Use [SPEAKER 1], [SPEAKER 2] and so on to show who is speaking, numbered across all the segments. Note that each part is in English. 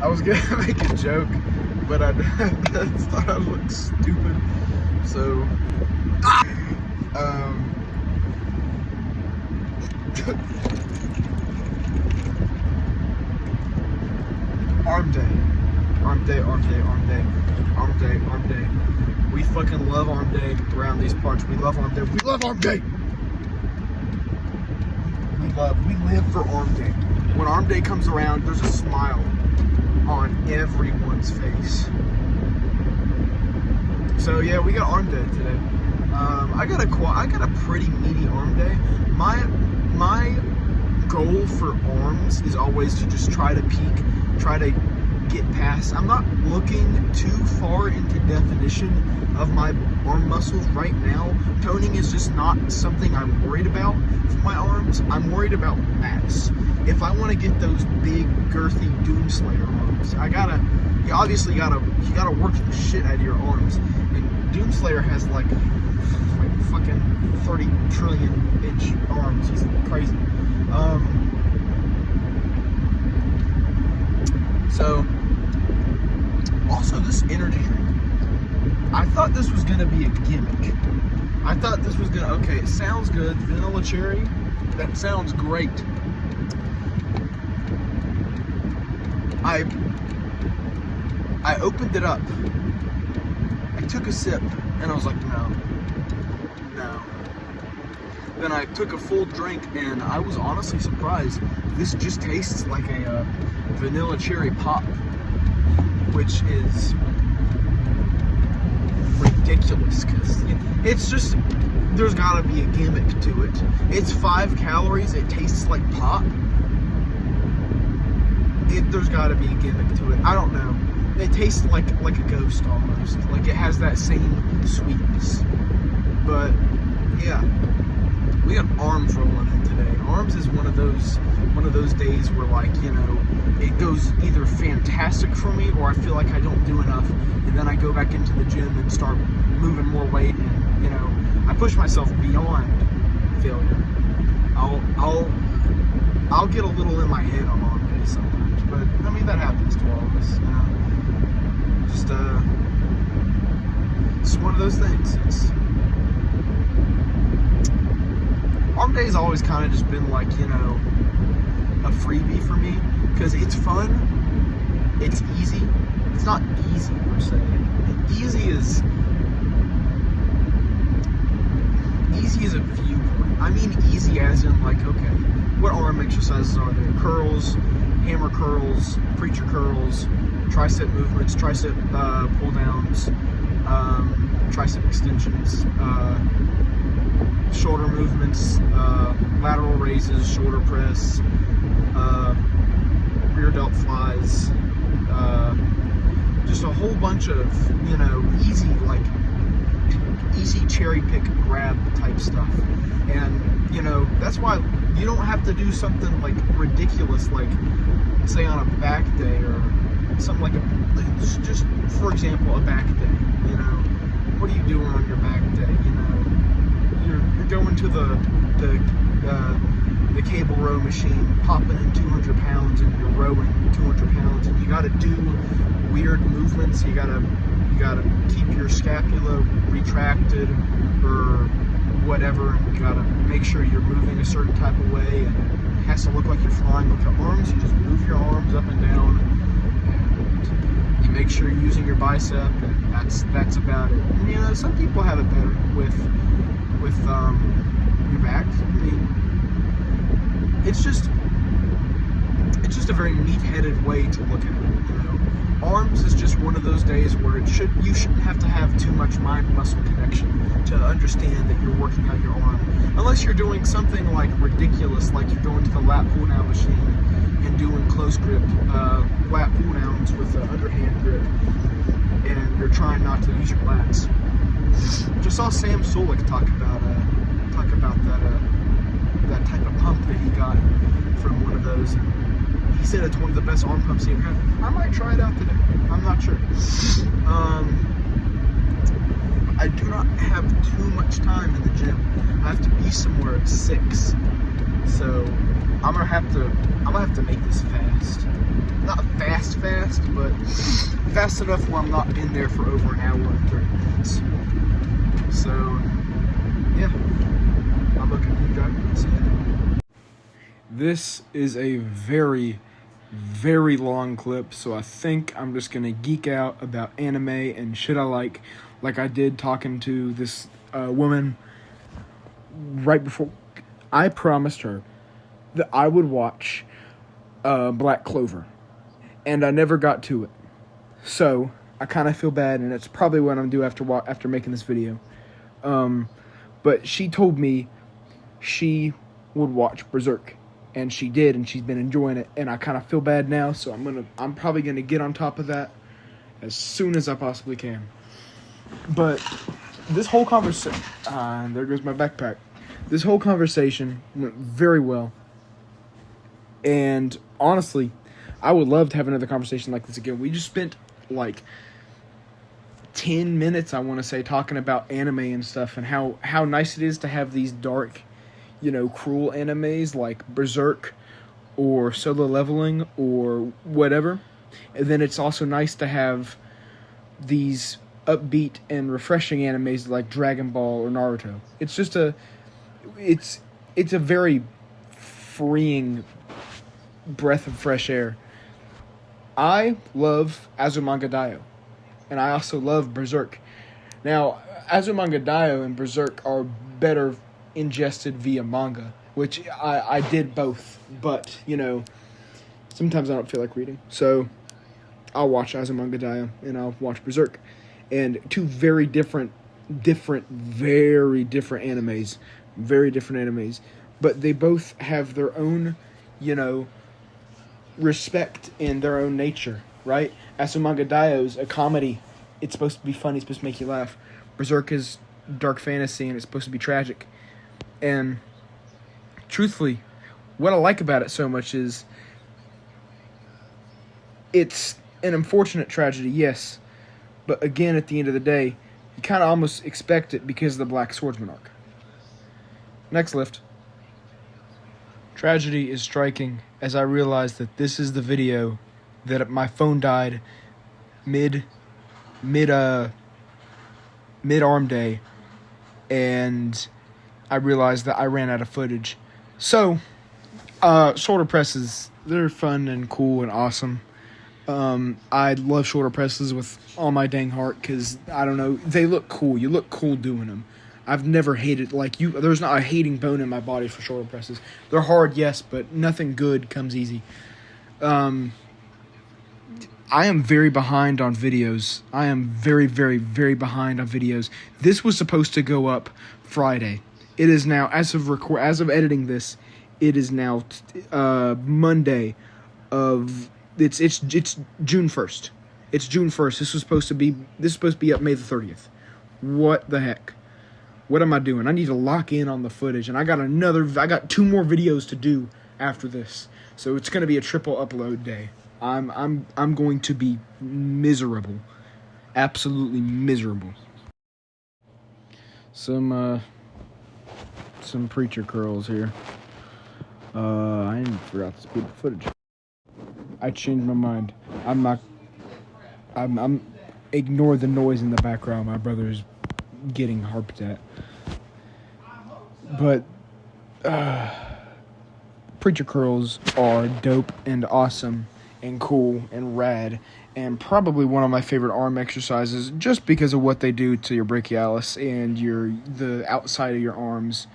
[SPEAKER 1] I was gonna make a joke, but I thought I looked stupid. So, arm day. Arm day, arm day, arm day, arm day, arm day. We fucking love arm day around these parts. We love arm day. We love arm day. We live for arm day. When arm day comes around, there's a smile on everyone's face. So yeah, we got arm day today. I got a pretty meaty arm day. My goal for arms is always to just try to peak, try to get past. I'm not looking too far into definition of my arm muscles right now. Toning is just not something I'm worried about for my arms. I'm worried about mass. If I want to get those big, girthy Doomslayer arms, you obviously gotta work the shit out of your arms. And Doomslayer has like fucking 30 trillion inch arms. He's crazy. So, also this energy drink. I thought this was gonna be a gimmick. I thought this was gonna, okay, it sounds good. Vanilla cherry, that sounds great. I opened it up. I took a sip and I was like, no. Then I took a full drink and I was honestly surprised. This just tastes like a vanilla cherry pop, which is ridiculous because it's just, there's gotta be a gimmick to it. It's 5 calories, it tastes like pop. There's gotta be a gimmick to it. I don't know. It tastes like a ghost almost. Like it has that same sweetness. But yeah, we got arms rolling in today. Arms is one of those days where, like, you know, it goes either fantastic for me or I feel like I don't do enough, and then I go back into the gym and start moving more weight, and you know, I push myself beyond failure. I'll get a little in my head on arm days sometimes, but I mean that happens to all of us, you know. It's one of those things. Arm day's always kind of just been like, you know, a freebie for me because it's fun, it's easy. It's not easy per se. Easy is a viewpoint. I mean easy as in like, okay, what arm exercises are there? Curls, hammer curls, preacher curls, tricep movements, tricep pull downs, tricep extensions, shoulder movements, lateral raises, shoulder press, rear delt flies, just a whole bunch of, you know, easy cherry pick grab type stuff. And you know, that's why you don't have to do something like ridiculous, like say on a back day or something like just for example a back day. You know, what are you doing on your back day? You know, you're going to the cable row machine, popping in 200 pounds, and you're rowing 200 pounds, and you got to do weird movements. You gotta keep your scapula retracted or whatever, and you gotta make sure you're moving a certain type of way, and it has to look like you're flying with your arms. You just move your arms up and down, and you make sure you're using your bicep, and that's about it. And, you know, some people have it better with your back. I mean, it's just a very neat-headed way to look at it. You know, arms is just one of those days where you shouldn't have to have too much mind-muscle connection to understand that you're working out your arm, unless you're doing something like ridiculous, like you're going to the lat pull-down machine and doing close grip lat pull-downs with an underhand grip, and you're trying not to use your lats. Just saw Sam Solik talk about that type of pump that he got from one of those. And he said it's one of the best arm pumps he ever had. I might try it out today. I'm not sure. I do not have too much time in the gym. I have to be somewhere at 6. So I'm gonna have to make this fast. Not fast, but fast enough where I'm not in there for over an hour and 30 minutes. So, yeah, I'm looking to drive this in. This is a very, very long clip, so I think I'm just gonna geek out about anime and shit I like I did talking to this woman right before. I promised her that I would watch Black Clover, and I never got to it. So I kind of feel bad, and it's probably what I'm gonna do after making this video. But she told me she would watch Berserk, and she did, and she's been enjoying it, and I kind of feel bad now. So I'm probably gonna get on top of that as soon as I possibly can. But this whole conversation, there goes my backpack. This whole conversation went very well. And honestly, I would love to have another conversation like this again. We just spent like 10 minutes, I want to say, talking about anime and stuff, and how nice it is to have these dark, cruel animes like Berserk or Solo Leveling or whatever. And then it's also nice to have these upbeat and refreshing animes like Dragon Ball or Naruto. It's just it's a very freeing breath of fresh air. I love Azumanga Daioh, and I also love Berserk. Now, Azumanga Daioh and Berserk are better ingested via manga, which I did both, but, sometimes I don't feel like reading. So, I'll watch Azumanga Daioh, and I'll watch Berserk. And two very different animes. Very different animes. But they both have their own, respect in their own nature, right? Azumanga Daioh is a comedy. It's supposed to be funny. It's supposed to make you laugh. Berserk is dark fantasy, and it's supposed to be tragic. And truthfully, what I like about it so much is it's an unfortunate tragedy, yes. But again, at the end of the day, you kind of almost expect it because of the Black Swordsman arc. Next lift. Tragedy is striking as I realize that this is the video that my phone died mid arm day, and I realized that I ran out of footage. So, shoulder presses, they're fun and cool and awesome. I love shoulder presses with all my dang heart because, I don't know, they look cool. You look cool doing them. I've never hated, there's not a hating bone in my body for shoulder presses. They're hard, yes, but nothing good comes easy. I am very behind on videos. I am very, very, very behind on videos. This was supposed to go up Friday. It is now, as of editing this, it is now Monday of... It's June 1st. It's June 1st. This is supposed to be up May the 30th. What the heck? What am I doing? I need to lock in on the footage, and I got 2 more videos to do after this. So it's going to be a triple upload day. I'm going to be miserable. Absolutely miserable. Some preacher curls here. I forgot this beautiful footage. I changed my mind. I'm ignore the noise in the background. My brother's getting harped at. But preacher curls are dope and awesome and cool and rad, and probably one of my favorite arm exercises just because of what they do to your brachialis and the outside of your arms.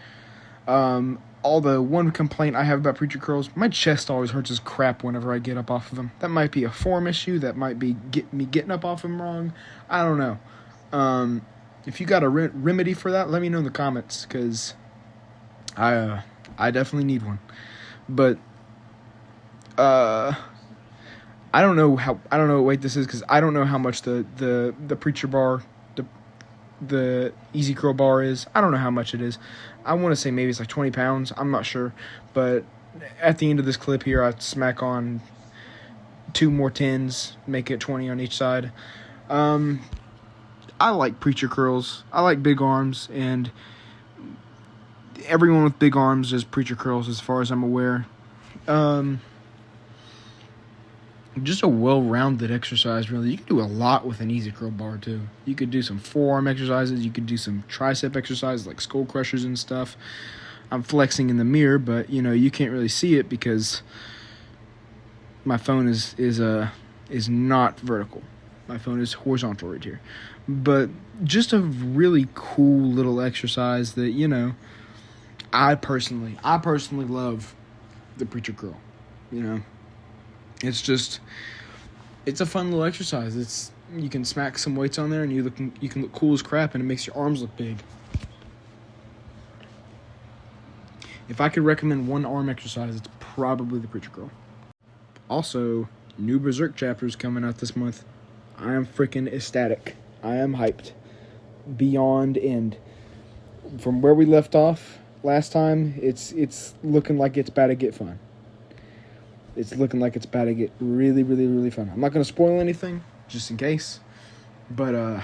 [SPEAKER 1] The one complaint I have about preacher curls, my chest always hurts as crap whenever I get up off of them. That might be a form issue. That might be me getting up off them wrong. I don't know. If you got a remedy for that, let me know in the comments, because I definitely need one. But I don't know what weight this is, because I don't know how much the preacher bar, the easy curl bar is. I don't know how much it is. I want to say maybe it's like 20 pounds. I'm not sure. But at the end of this clip here, I smack on 2 more 10s, make it 20 on each side. I like preacher curls. I like big arms, and everyone with big arms does preacher curls as far as I'm aware. just a well-rounded exercise, really. You can do a lot with an easy curl bar, too. You could do some forearm exercises. You could do some tricep exercises like skull crushers and stuff. I'm flexing in the mirror, but, you can't really see it because my phone is not vertical. My phone is horizontal right here. But just a really cool little exercise that, I personally love the preacher curl, It's a fun little exercise. You can smack some weights on there and you can look cool as crap, and it makes your arms look big. If I could recommend one arm exercise, it's probably the preacher curl. Also, new Berserk chapters coming out this month. I am freaking ecstatic. I am hyped. Beyond end. From where we left off last time, it's looking like it's about to get fun. It's looking like it's about to get really, really, really fun. I'm not going to spoil anything, just in case. But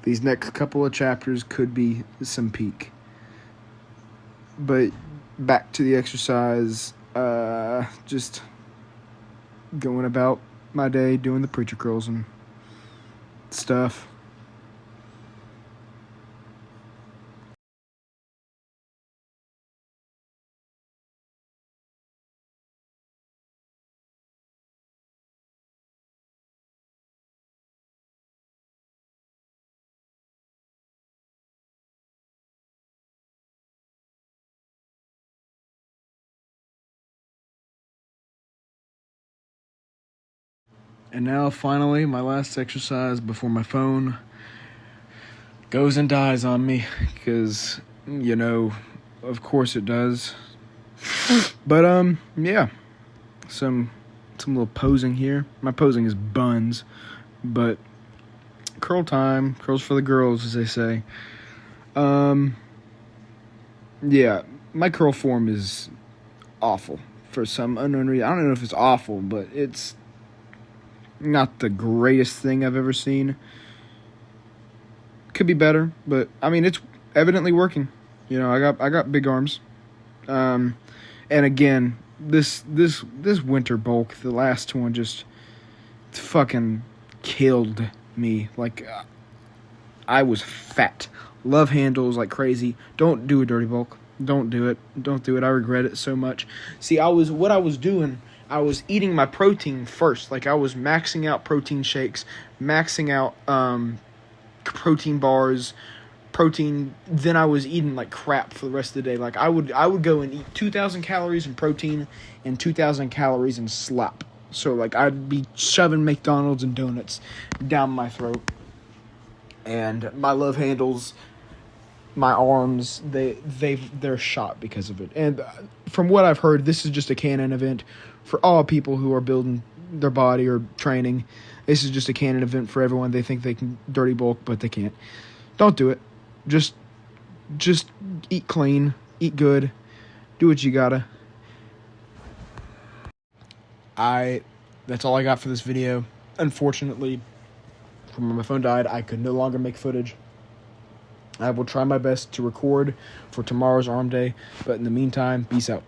[SPEAKER 1] these next couple of chapters could be some peak. But back to the exercise. Just going about my day, doing the preacher curls and stuff. And now, finally, my last exercise before my phone goes and dies on me. Because, of course it does. But, yeah. Some little posing here. My posing is buns. But, curl time. Curls for the girls, as they say. Yeah. My curl form is awful. For some unknown reason. I don't know if it's awful, but it's not the greatest thing I've ever seen. Could be better, but it's evidently working. I got big arms. And again, this winter bulk, the last one, just fucking killed me. Like, I was fat. Love handles like crazy. Don't do a dirty bulk. Don't do it. Don't do it. I regret it so much. See, I was eating my protein first. Like, I was maxing out protein shakes, maxing out protein bars, protein. Then I was eating like crap for the rest of the day. Like, I would go and eat 2,000 calories in protein and 2,000 calories in slop. So, like, I'd be shoving McDonald's and donuts down my throat. And my love handles, my arms, they're shot because of it. And from what I've heard, this is just a canon event for all people who are building their body or training. This is just a canon event for everyone. They think they can dirty bulk, but they can't. Don't do it. Just eat clean, eat good, do what you gotta. That's all I got for this video. Unfortunately, from when my phone died, I could no longer make footage. I will try my best to record for tomorrow's arm day, but in the meantime, peace out.